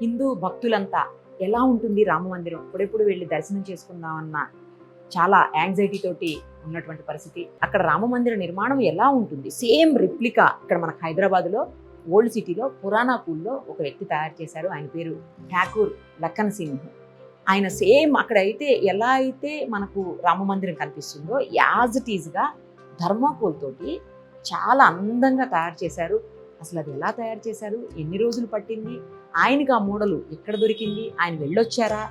హిందూ భక్తులంతా ఎలా ఉంటుంది రామ మందిరం, ఎప్పుడెప్పుడు వెళ్ళి దర్శనం చేసుకుందామన్న చాలా యాంగ్జైటీ తోటి ఉన్నటువంటి పరిస్థితి. అక్కడ రామ మందిర నిర్మాణం ఎలా ఉంటుంది, సేమ్ రిప్లికా ఇక్కడ మనకు హైదరాబాద్లో ఓల్డ్ సిటీలో పురాణాపూల్లో ఒక వ్యక్తి తయారు చేశారు. ఆయన పేరు ఠాకూర్ లఖన్ సింగ్. ఆయన సేమ్ అక్కడ అయితే ఎలా అయితే మనకు రామ మందిరం కనిపిస్తుందో యాజ్ ఇట్ ఈజ్గా థర్మాకోల్ తోటి చాలా అందంగా తయారు చేశారు. అసలు అది ఎలా తయారు చేశారు, ఎన్ని రోజులు పట్టింది, ఆయనకు ఆ మోడలు ఎక్కడ దొరికింది, ఆయన వెళ్ళొచ్చారా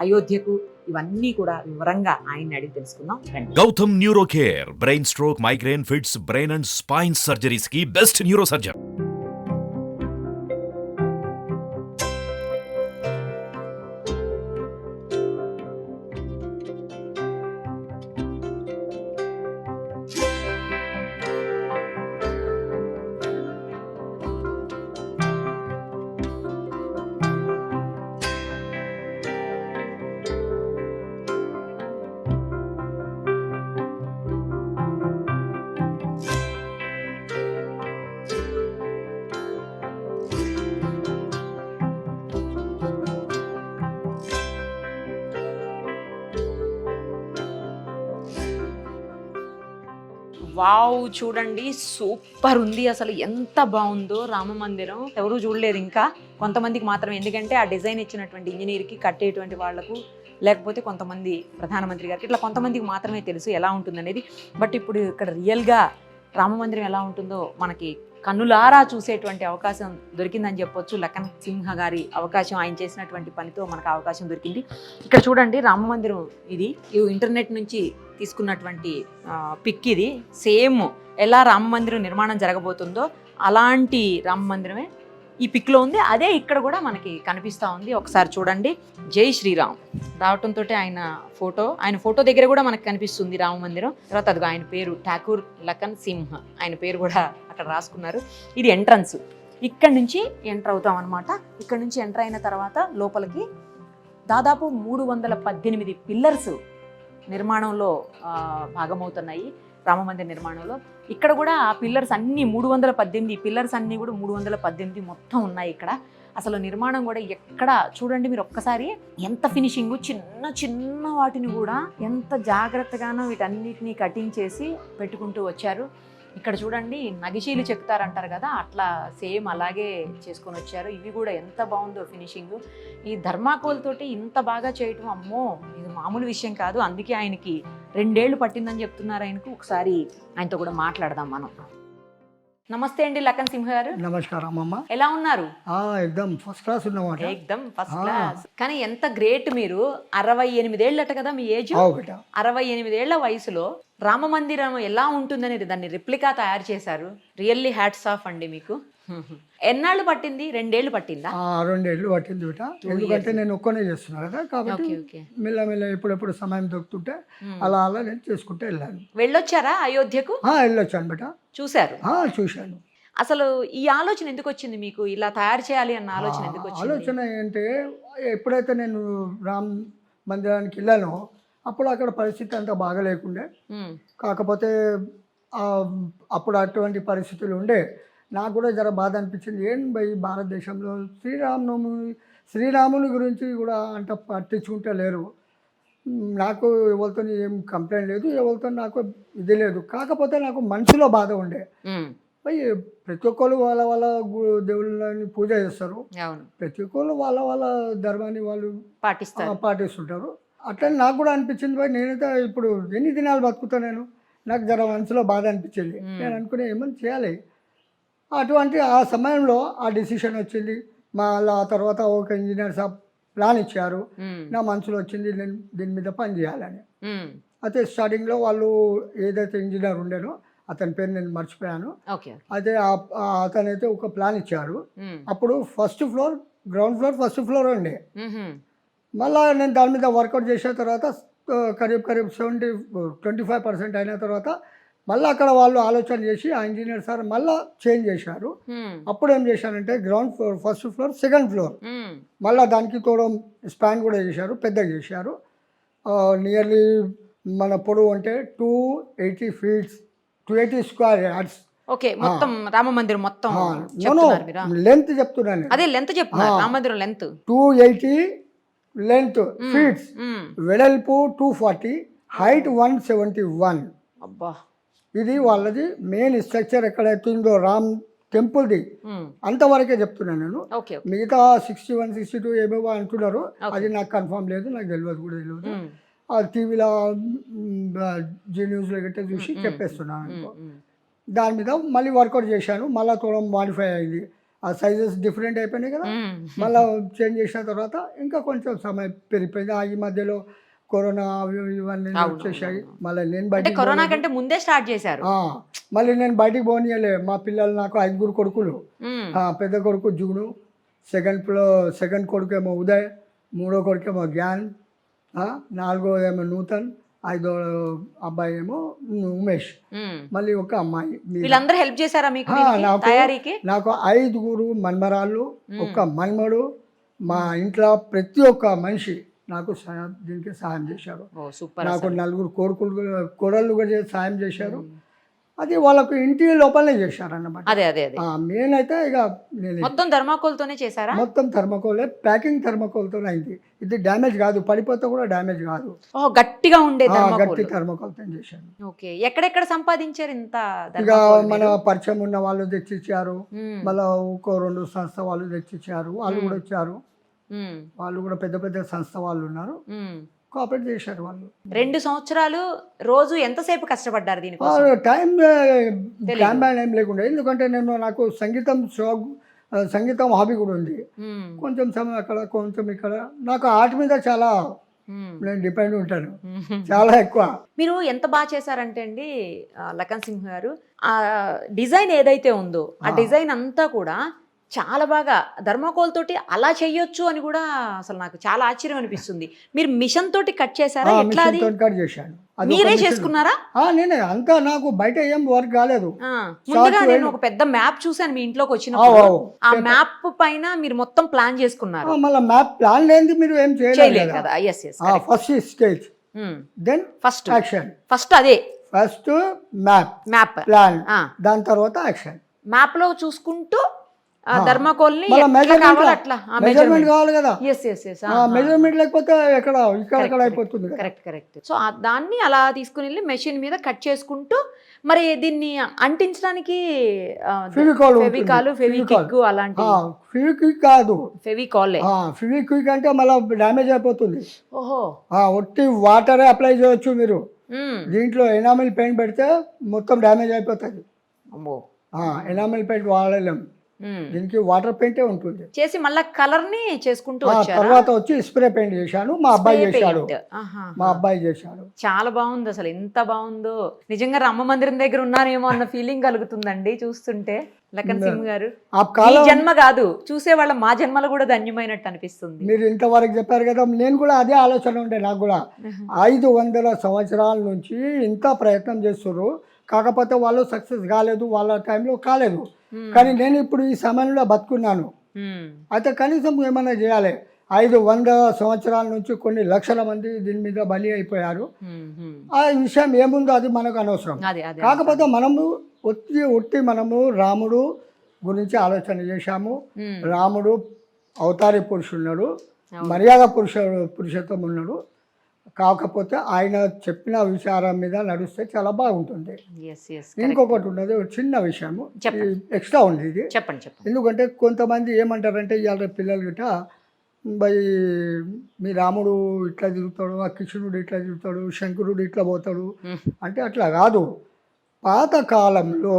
అయోధ్యకు, ఇవన్నీ కూడా వివరంగా ఆయన్ని అడిగి తెలుసుకుందాం. Gautam neuro care, brain stroke, migraine, fits, brain and spine surgeries కి బెస్ట్ న్యూరో సర్జన్. వావ్, చూడండి సూపర్ ఉంది. అసలు ఎంత బాగుందో రామ మందిరం. ఎవరూ చూడలేదు ఇంకా, కొంతమందికి మాత్రం, ఎందుకంటే ఆ డిజైన్ ఇచ్చినటువంటి ఇంజనీర్కి, కట్టేటువంటి వాళ్లకు, లేకపోతే కొంతమంది ప్రధానమంత్రి గారికి, ఇట్లా కొంతమందికి మాత్రమే తెలుసు ఎలా ఉంటుందనేది. బట్ ఇప్పుడు ఇక్కడ రియల్గా రామ మందిరం ఎలా ఉంటుందో మనకి కన్నులారా చూసేటువంటి అవకాశం దొరికిందని చెప్పొచ్చు. లఖన్ సింహ గారి అవకాశం, ఆయన చేసినటువంటి పనితో మనకు అవకాశం దొరికింది. ఇక్కడ చూడండి రామ మందిరం, ఇది ఇంటర్నెట్ నుంచి తీసుకున్నటువంటి పిక్. ఇది సేమ్ ఎలా రామ మందిరం నిర్మాణం జరగబోతుందో అలాంటి రామ మందిరమే ఈ పిక్లో ఉంది. అదే ఇక్కడ కూడా మనకి కనిపిస్తూ ఉంది. ఒకసారి చూడండి, జై శ్రీరామ్ రావటంతో ఆయన ఫోటో దగ్గర కూడా మనకు కనిపిస్తుంది రామ మందిరం. తర్వాత అదిగో ఆయన పేరు ఠాకూర్ లఖన్ సింహ్, ఆయన పేరు కూడా అక్కడ రాసుకున్నారు. ఇది ఎంట్రన్స్, ఇక్కడ నుంచి ఎంటర్ అవుతాం అనమాట. ఇక్కడ నుంచి ఎంటర్ అయిన తర్వాత లోపలికి దాదాపు 318 పిల్లర్స్ నిర్మాణంలో భాగమవుతున్నాయి రామమందిర నిర్మాణంలో. ఇక్కడ కూడా ఆ పిల్లర్స్ అన్నీ 318 పిల్లర్స్ అన్నీ కూడా 318 మొత్తం ఉన్నాయి ఇక్కడ. అసలు నిర్మాణం కూడా ఎక్కడ చూడండి మీరు ఒక్కసారి, ఎంత ఫినిషింగ్, చిన్న చిన్న వాటిని కూడా ఎంత జాగ్రత్తగానో వీటన్నిటిని కటింగ్ చేసి పెట్టుకుంటూ వచ్చారు. ఇక్కడ చూడండి నగిశీలు చెక్కుతారంటారు కదా, అట్లా సేమ్ అలాగే చేసుకొని వచ్చారు. ఇవి కూడా ఎంత బాగుందో ఫినిషింగ్. ఈ థర్మాకోల్ తోటి ఇంత బాగా చేయటం, అమ్మో ఇది మామూలు విషయం కాదు. అందుకే ఆయనకి 2 ఏళ్ళు పట్టిందని చెప్తున్నారు ఆయనకు. ఒకసారి ఆయనతో కూడా మాట్లాడదాం మనం. నమస్తే అండి లఖన్ సింహ గారు. నమస్కారం అమ్మ. ఎలా ఉన్నారు? ఎక్దమ్ ఫస్ట్ క్లాస్ ఉన్నమాట. ఎక్దమ్ ఫస్ట్ క్లాస్. కానీ ఎంత గ్రేట్ మీరు, 68 ఏళ్ళట కదా మీ ఏజ్. 68 ఏళ్ల వయసులో రామ మందిరం ఎలా ఉంటుందనేది దాన్ని రిప్లికా తయారు చేశారు. రియల్లీ హ్యాట్స్ ఆఫ్ అండి మీకు. ఎన్నాళ్ళు పట్టింది? 2 ఏళ్ళు పట్టిందా? 2 ఏళ్ళు పట్టింది బిట. ఎందుకంటే నేను ఒక్కనే చేస్తున్నా కదా, కాబట్టి మెల్లమెల్ల ఎప్పుడెప్పుడు సమయం దొరుకుతుంటే అలా నేను చేసుకుంటే వెళ్ళాను. వెళ్ళొచ్చారా అయోధ్యకు? వెళ్ళొచ్చాను బిట. చూశారు? చూశాను. అసలు ఈ ఆలోచన ఎందుకు వచ్చింది మీకు, ఇలా తయారు చేయాలి అన్న ఆలోచన ఎందుకు వచ్చింది? ఆలోచన ఏంటంటే, ఎప్పుడైతే నేను రామ్ మందిరానికి వెళ్ళానో అప్పుడు అక్కడ పరిస్థితి అంతా బాగా లేకుండే. కాకపోతే అప్పుడు అటువంటి పరిస్థితులు ఉండే. నాకు కూడా జర బాధ అనిపించింది. ఏం ఈ భారతదేశంలో శ్రీరాముని గురించి కూడా అంత పట్టించుకుంటే లేరు. నాకు ఎవరితో ఏం కంప్లైంట్ లేదు, ఎవరితో నాకు ఇది లేదు. కాకపోతే నాకు మనసులో బాధ ఉండే. ప్రతి ఒక్కరు వాళ్ళ వాళ్ళ దేవుళ్ళని పూజ చేస్తారు, ప్రతి ఒక్కరు వాళ్ళ వాళ్ళ ధర్మాన్ని వాళ్ళు పాటిస్తుంటారు. అట్లా నాకు కూడా అనిపించింది. నేనైతే ఇప్పుడు ఎన్ని దినాలు బతుకుతా నేను, నాకు జర మనసులో బాధ అనిపించింది. నేను అనుకునే ఏమని చేయాలి. అటువంటి ఆ సమయంలో ఆ డిసిషన్ వచ్చింది. మళ్ళీ ఆ తర్వాత ఒక ఇంజనీర్ సాబ్ ప్లాన్ ఇచ్చారు. నా మనసులో వచ్చింది నేను దీని మీద పని చేయాలని. అయితే స్టార్టింగ్లో వాళ్ళు ఏదైతే ఇంజనీర్ ఉండేనో అతని పేరు నేను మర్చిపోయాను. అయితే అతనైతే ఒక ప్లాన్ ఇచ్చారు. అప్పుడు first floor, ground floor, first floor ఉండే. మళ్ళీ నేను దాని మీద వర్కౌట్ చేసిన తర్వాత కరీబ్ 25% అయిన తర్వాత మళ్ళీ అక్కడ వాళ్ళు ఆలోచన చేసి ఆ ఇంజనీర్ సార్ మళ్ళీ చేంజ్ చేశారు. అప్పుడు ఏం చేశారంటే ground floor, first floor, second floor మళ్ళీ దానికి తోడ స్పాన్ కూడా చేశారు, పెద్దగా చేశారు. నియర్లీ మన పొడవు అంటే 280 feet, 280 square yards ఓకే మొత్తం రామ మందిరం మొత్తం చెప్తున్నారు మీరు లెంత్ చెప్తున్నాను అదే లెంత్ చెప్తున్నారు రామ మందిరం లెంత్ 280 లెంత్ ఫీట్స్, వెడల్పు 240, హైట్ 171. అబ్బా ఇది వాళ్ళది మెయిన్ స్ట్రక్చర్ ఎక్కడైతే ఉందో రామ్ టెంపుల్ది అంతవరకే చెప్తున్నాను నేను. ఓకే మిగతా 61, 62 ఏమేవో అంటున్నారు, అది నాకు కన్ఫర్మ్ లేదు, నాకు తెలియదు కూడా తెలియదు. ఆ టీవీలో జీ న్యూస్లో గట్రా చూసి చెప్పేస్తున్నాను అనుకో. దాని మీద మళ్ళీ వర్కౌట్ చేశాను, మళ్ళీ తోడం మాడిఫై అయింది, ఆ సైజెస్ డిఫరెంట్ అయిపోయినాయి కదా, మళ్ళీ చేంజ్ చేసిన తర్వాత ఇంకా కొంచెం సమయం పెరిగిపోయింది. ఈ మధ్యలో కరోనా ఇవన్నీ వచ్చేసాయి. మళ్ళీ నేను బయటికి కరోనా కంటే ముందే స్టార్ట్ చేశారు. మళ్ళీ నేను బయటికి పోనీయలే. మా పిల్లలు నాకు 5 కొడుకులు, పెద్ద కొడుకు జుగును, సెకండ్ కొడుకేమో ఉదయ్, మూడో కొడుకేమో జ్ఞాన్, 4వ ఏమో నూతన్, 5వ అబ్బాయి ఏమో ఉమేష్, మళ్ళీ ఒక అమ్మాయి. వీళ్ళందరూ హెల్ప్ చేశారా మీకు తయారీకి? నాకు 5 మన్మరాళ్ళు, ఒక మన్మడు, మా ఇంట్లో ప్రతి ఒక్క మనిషి నాకు దీనికి సహాయం చేశారు. నాకు 4 కోడళ్ళు కూడా సాయం చేశారు. అది వాళ్ళకు ఇంటి లోపలనే చేశారు అన్నమాట. అదే అదే అదే మెయిన్ అయితే ఇక నేను మొత్తం థర్మాకోల్తోనే చేశారా? మొత్తం థర్మాకోలే, ప్యాకింగ్ థర్మాకోల్తోనే అయింది. ఇది డ్యామేజ్ కాదు, పడిపోతే కూడా డ్యామేజ్ కాదు. గట్టిగా ఉండే గట్టి థర్మాకోల్తో చేశాను. ఓకే, ఎక్కడెక్కడ సంపాదించారు ఇంత? ఇక మన పరిచయం ఉన్న వాళ్ళు తెచ్చిచ్చారు, మళ్ళీ ఇంకో 2 సంస్థ వాళ్ళు తెచ్చిచ్చారు, వాళ్ళు కూడా వచ్చారు. వాళ్ళు కూడా పెద్ద పెద్ద సంస్థ వాళ్ళు ఉన్నారు, కోఆపరేట్ చేశారు వాళ్ళు. 2 సంవత్సరాలు రోజు ఎంతసేపు కష్టపడ్డారు దీనికోసం? టైం ఏం లేకుండా, ఎందుకంటే నాకు సంగీతం హాబీ కూడా ఉంది. కొంచెం సమయం అక్కడ, కొంచెం ఇక్కడ. నాకు ఆర్ట్ మీద చాలా నేను డిపెండ్ ఉంటాను, చాలా ఎక్కువ. మీరు ఎంత బాగా చేశారంటే అండి లఖన్ సింగ్ గారు, ఆ డిజైన్ ఏదైతే ఉందో ఆ డిజైన్ అంతా కూడా చాలా బాగా థర్మాకోల్ తోటి అలా చెయ్యొచ్చు అని కూడా అసలు నాకు చాలా ఆశ్చర్యం అనిపిస్తుంది. మీరు మిషన్ తోటి కట్ చేశారా? ఎట్లా అది కట్ చేశాను? మీరే చేసుకున్నారా? నేనే అంతా, నాకు బయట ఏం వర్క్ కాలేదు. ముందుగా నేను ఒక పెద్ద మ్యాప్ చూసాను మీ ఇంట్లోకి వచ్చినప్పుడు. ఆ మ్యాప్ పైన మీరు మొత్తం ప్లాన్ చేసుకున్నారు. మళ్ళీ మ్యాప్ ప్లాన్ లేనిది మీరు ఏం చేయలేదు కదా. Yes yes first stage, then first action. First అదే ఫస్ట్ మ్యాప్ ప్లాన్, దాని తర్వాత యాక్షన్. మ్యాప్ లో చూసుకుంటూ థర్మాకోల్ ని మెజర్మెంట్ కావాలి కదా. మెజర్మెంట్ లేకపోతే ఇక్కడ అయిపోతుంది. Correct correct. సో దాన్ని అలా తీసుకుని వెళ్ళి మెషిన్ మీద కట్ చేసుకుంటూ, మరి దీన్ని అంటించడానికి ఫెవికిక్ అలాంటి ఫెవిక్విక్ కాదు, ఫెవికాల్. ఫెవిక్విక్ అంటే మళ్ళీ డ్యామేజ్ అయిపోతుంది. ఓహో, ఒట్టి వాటరే అప్లై చేయొచ్చు మీరు. దీంట్లో ఎనామిల్ పెయింట్ పెడితే మొత్తం డ్యామేజ్ అయిపోతుంది. ఎనామిల్ పెయింట్ వాడలేము, దీనికి వాటర్ పెయింటే ఉంటుంది. చేసి మళ్ళీ కలర్ ని చేసుకుంటూ తర్వాత వచ్చి స్ప్రే పెయింట్ చేశాను. మా అబ్బాయి చేశాడు. చాలా బాగుంది అసలు, ఎంత బాగుందో. నిజంగా రామ మందిరం దగ్గర ఉన్నారేమో అన్న ఫీలింగ్ కలుగుతుందండి చూస్తుంటే. లఖన్ సింగ్ గారు, ఈ జన్మ కాదు, చూసే వాళ్ళ మా జన్మలు కూడా ధన్యమైనట్టు అనిపిస్తుంది. మీరు ఇంతవరకు చెప్పారు కదా, నేను కూడా అదే ఆలోచన ఉండే. నాకు కూడా 500 సంవత్సరాల నుంచి ఇంత ప్రయత్నం చేస్తున్నారు, కాకపోతే వాళ్ళు సక్సెస్ కాలేదు, వాళ్ళ టైంలో కాలేదు. కానీ నేను ఇప్పుడు ఈ సమయంలో బతుకున్నాను. అయితే కనీసం ఏమైనా చేయాలి. 500 సంవత్సరాల నుంచి కొన్ని లక్షల మంది దీని మీద బలి అయిపోయారు. ఆ విషయం ఏముందో అది మనకు అనవసరం. కాకపోతే మనము మనము రాముడు గురించి ఆలోచన చేశాము. రాముడు అవతారి పురుషున్నాడు, మర్యాద పురుషోత్తం ఉన్నాడు. కాకపోతే ఆయన చెప్పిన విచారం మీద నడిస్తే చాలా బాగుంటుంది. ఇంకొకటి ఉన్నది, చిన్న విషయము ఎక్స్ట్రా ఉంది ఇది, చెప్పండి. ఎందుకంటే కొంతమంది ఏమంటారంటే ఇవాళ పిల్లలు గిట్ట బై మీ రాముడు ఇట్లా తిరుగుతాడు, ఆ కృష్ణుడు ఇట్లా తిరుగుతాడు, శంకరుడు ఇట్లా పోతాడు అంటే అట్లా కాదు. పాతకాలంలో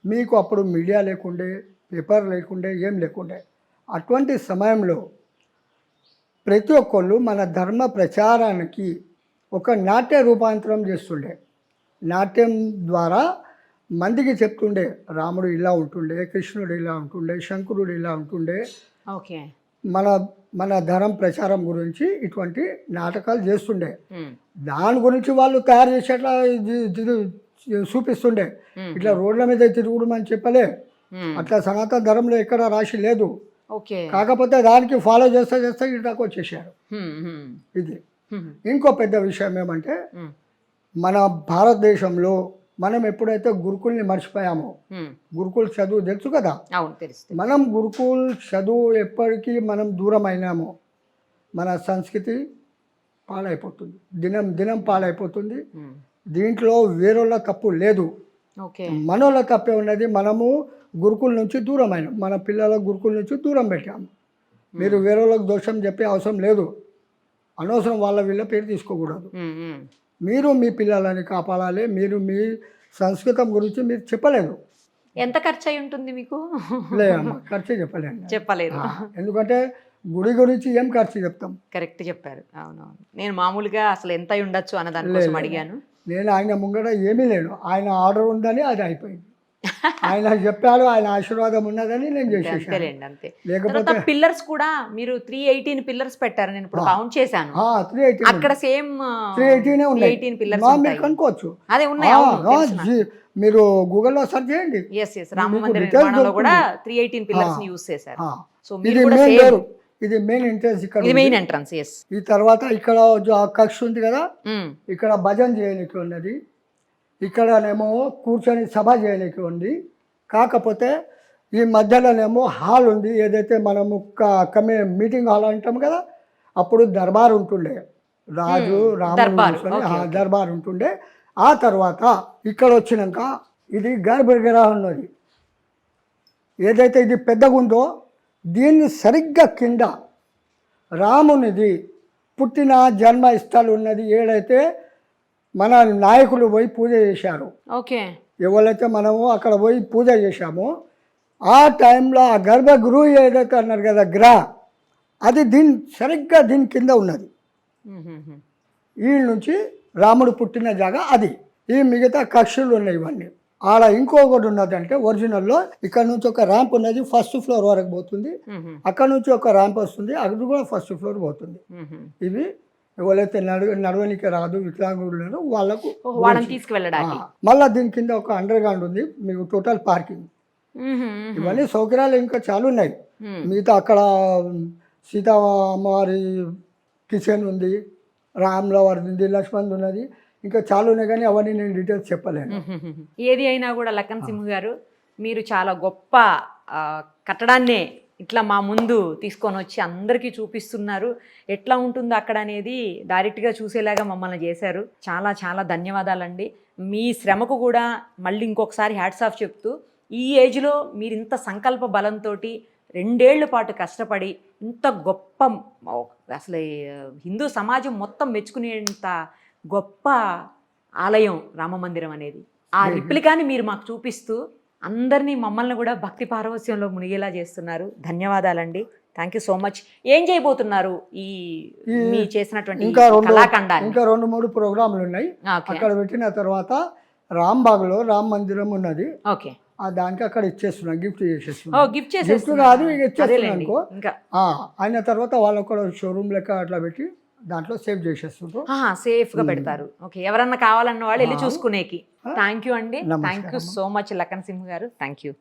మీకు అప్పుడు మీడియా లేకుండే, పేపర్ లేకుండే, ఏం లేకుండే. అటువంటి సమయంలో ప్రతి ఒక్కళ్ళు మన ధర్మ ప్రచారానికి ఒక నాట్య రూపాంతరం చేస్తుండే. నాట్యం ద్వారా మందికి చెప్తుండే, రాముడు ఇలా ఉంటుండే, కృష్ణుడు ఇలా ఉంటుండే, శంకరుడు ఇలా ఉంటుండే. ఓకే, మన ధర్మ ప్రచారం గురించి ఇటువంటి నాటకాలు చేస్తుండే. దాని గురించి వాళ్ళు తయారు చేసేట్లా చూపిస్తుండే. ఇట్లా రోడ్ల మీద తిరుగుడు అని చెప్పలే, అట్లా సనాతన ధర్మంలో ఎక్కడ రాసి లేదు. కాకపోతే దానికి ఫాలో చేస్తే ఇటాకు వచ్చేసారు. ఇది ఇంకో పెద్ద విషయం ఏమంటే, మన భారతదేశంలో మనం ఎప్పుడైతే గురుకుల్ని మర్చిపోయామో, గురుకుల్ చదువు తెలుసు కదా, అవును తెలుస్తుంది. మనం గురుకుల్ చదువు ఎప్పటికీ మనం దూరం అయినామో మన సంస్కృతి పాడైపోతుంది, దినం దినం పాడైపోతుంది. దీంట్లో వేరేళ్ళ తప్పు లేదు, ఓకే మనోళ్ళ తప్పే ఉన్నది. మనము గురుకుల నుంచి దూరం అయినాం, మన పిల్లల గురుకుల నుంచి దూరం పెట్టాము. మీరు వేరేళ్ళకి దోషం చెప్పే అవసరం లేదు, అనవసరం వాళ్ళ వీళ్ళ పేరు తీసుకోకూడదు. మీరు మీ పిల్లలని కాపాడాలి, మీరు మీ సంస్కృతం గురించి మీరు చెప్పలేదు. ఎంత ఖర్చు అయి ఉంటుంది మీకు? లేదమ్మా, ఖర్చు చెప్పలేను, చెప్పలేదు. ఎందుకంటే గుడి గురించి ఏం ఖర్చు చెప్తాం. కరెక్ట్ చెప్పారు. అవునవును, నేను మామూలుగా అసలు ఎంత అయి ఉండొచ్చు అన్న దానికోసం అడిగాను. నేను ఆయన ముంగట ఏమీ లేను, ఆయన ఆర్డర్ ఉందని అది అయిపోయింది. ఆయన చెప్పాడు, ఆయన ఆశీర్వాదం ఉన్నదని నేను చేసేసాను. అంతేలేండి, అంతే. లేకపోతే పిల్లర్స్ కూడా మీరు 318 పిల్లర్స్ పెట్టారు, నేను ఇప్పుడు కౌంట్ చేశాను. 318 అక్కడ సేమ్ 318 ఉన్నాయి. 318 పిల్లర్స్ మీరు ఉంటాయి. కనుక్కోవచ్చు, అదే ఉన్నాయి. మీరు గూగుల్లో సెర్చ్ చేయండి. రామ మందిర నిర్మాణంలో కూడా 318 పిల్లర్స్ ని యూస్ చేశారు. సో ఇది మీరు కూడా మెయిన్ సేమ్, డోర్, ఇది మెయిన్ ఎంట్రన్స్, ఇక్కడ ఇది మెయిన్ ఎంట్రన్స్. ఎస్. ఈ తర్వాత ఇక్కడ కక్ష ఉంది కదా, ఇక్కడ భజన చేయడానికి ఉన్నది, ఇక్కడనేమో కూర్చొని సభ చేయడానికి ఉంది. కాకపోతే ఈ మధ్యలోనేమో హాల్ ఉంది, ఏదైతే మనము మీటింగ్ హాల్ అంటాం కదా, అప్పుడు దర్బార్ ఉంటుండే, రాజు రాముడు దర్బార్ ఉంటుండే. ఆ తర్వాత ఇక్కడ వచ్చినాక ఇది గర్భగృహ ఉన్నది, ఏదైతే ఇది పెద్దగా ఉందో దీన్ని సరిగ్గా కింద రామునిది పుట్టిన జన్మ స్థలం ఉన్నది, ఏడైతే మన నాయకులు పోయి పూజ చేశారు. ఓకే. ఎవరైతే మనము అక్కడ పోయి పూజ చేశామో ఆ టైంలో ఆ గర్భగృహ ఏదైతే అన్నారు కదా గ్రహ, అది సరిగ్గా దీని కింద ఉన్నది. ఈ నుంచి రాముడు పుట్టిన జాగా అది. ఈ మిగతా కక్షలు ఉన్నాయి ఇవన్నీ. ఆడ ఇంకొకటి ఉన్నదంటే ఒరిజినల్లో ఇక్కడ నుంచి ఒక ర్యాంప్ ఉన్నది, ఫస్ట్ ఫ్లోర్ వరకు పోతుంది. అక్కడ నుంచి ఒక ర్యాంప్ వస్తుంది, అది కూడా ఫస్ట్ ఫ్లోర్ పోతుంది. ఇవి ఎవరైతే నడవనికి రాదు, వికలాంగులు వాళ్ళకు తీసుకువెళ్ళడానికి. మళ్ళీ దీని కింద ఒక అండర్ గ్రౌండ్ ఉంది, మీకు టోటల్ పార్కింగ్, ఇవన్నీ సౌకర్యాలు ఇంకా చాలా ఉన్నాయి. మిగతా అక్కడ సీతా అమ్మవారి కిచెన్ ఉంది, రాముల వారిది ఉంది, లక్ష్మణ్ ఉన్నది, ఇంకా చాలా ఉన్నాయి. కానీ అవన్నీ నేను డీటెయిల్స్ చెప్పలేను. ఏది అయినా కూడా లక్కన్ సింహ్ గారు, మీరు చాలా గొప్ప కట్టడాన్నే ఇట్లా మా ముందు తీసుకొని వచ్చి అందరికీ చూపిస్తున్నారు. ఎట్లా ఉంటుందో అక్కడ అనేది డైరెక్ట్గా చూసేలాగా మమ్మల్ని చేశారు. చాలా చాలా ధన్యవాదాలండి. మీ శ్రమకు కూడా మళ్ళీ ఇంకొకసారి హ్యాట్స్ ఆఫ్ చెప్తూ, ఈ ఏజ్లో మీరు ఇంత సంకల్ప బలంతో 2 ఏళ్ల పాటు కష్టపడి ఇంత గొప్ప, అసలు హిందూ సమాజం మొత్తం మెచ్చుకునేంత గొప్ప ఆలయం రామమందిరం అనేది, ఆ రిప్లికాని మీరు మాకు చూపిస్తూ అందరినీ మమ్మల్ని కూడా భక్తి పారవస్యంలో మునిగేలా చేస్తున్నారు. ధన్యవాదాలండి. Thank you so much. ఏం చేయబోతున్నారు ఈ మీ చేసినటువంటి కళాఖండాన్ని? ఇంకా 2-3 ప్రోగ్రాంలు ఉన్నాయి. అక్కడ పెట్టిన తర్వాత రాంబాగ్లో రామ మందిరం ఉన్నది. ఓకే. దానికి అక్కడ ఇచ్చేస్తున్నా, గిఫ్ట్ చేసేస్తున్నా. గిఫ్ట్ కాదు, ఇక ఇచ్చేస్తున్నా అనుకో. అయిన తర్వాత వాళ్ళు కూడా షోరూమ్ లెక్క అట్లా పెట్టి దాంట్లో సేవ్ చేసేస్తుంటారు, సేఫ్ గా పెడతారు. ఓకే, ఎవరన్నా కావాలన్న వాళ్ళు వెళ్ళి చూసుకునేకి. థ్యాంక్ యూ అండి. Thank you so much Lakhan Singh గారు. Thank you.